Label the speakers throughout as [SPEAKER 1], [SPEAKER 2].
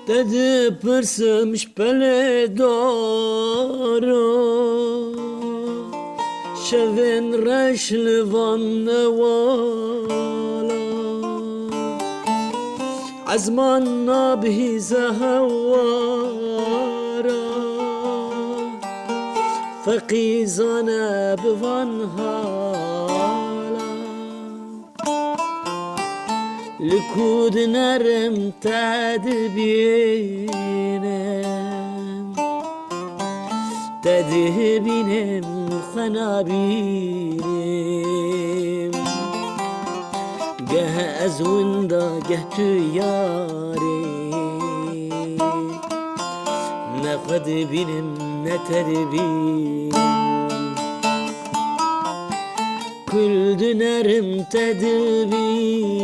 [SPEAKER 1] Dedi pırsımış bele doğru Şevin reşli van nevala Azman nabhi zahvara Fakizane bivan hala Likud nerem tedbinem Tedbinem khanabinim Geh ezwinda geh tüyari Ne khadbinim ne tedbinim Kül dönerim tedbinim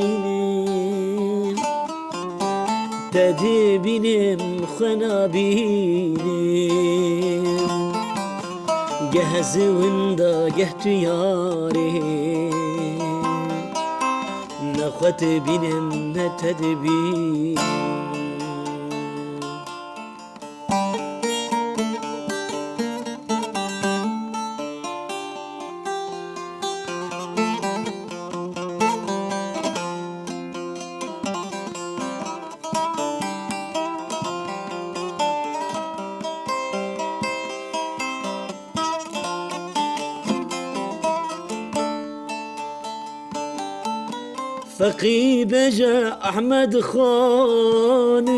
[SPEAKER 1] Tedbinim khanabinim Geh zivnda geh tüyarim Ne khadbinim ne tedbinim فقي بجا أحمد خاني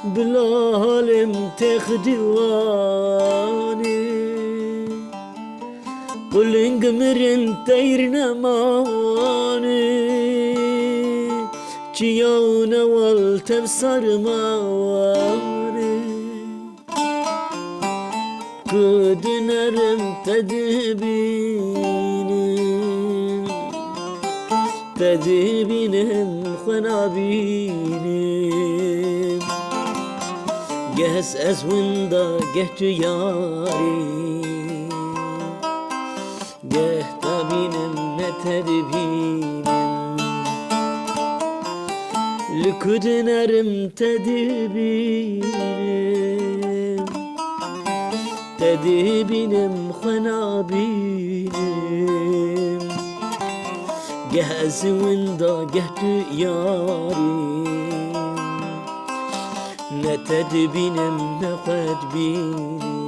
[SPEAKER 1] بلال تخدواني قلنق مرن تيرنا ماني چيون والتبصر ماني كد نرم تدبيني Tedbinim khanabinim Gehs ezwinda geh tüyarim Geh tabinim ne tedbinim Likud nerim tedbinim Tedbinim khanabinim Geh ezwinda geh tüyarim Ne tedbinim ne khadbinim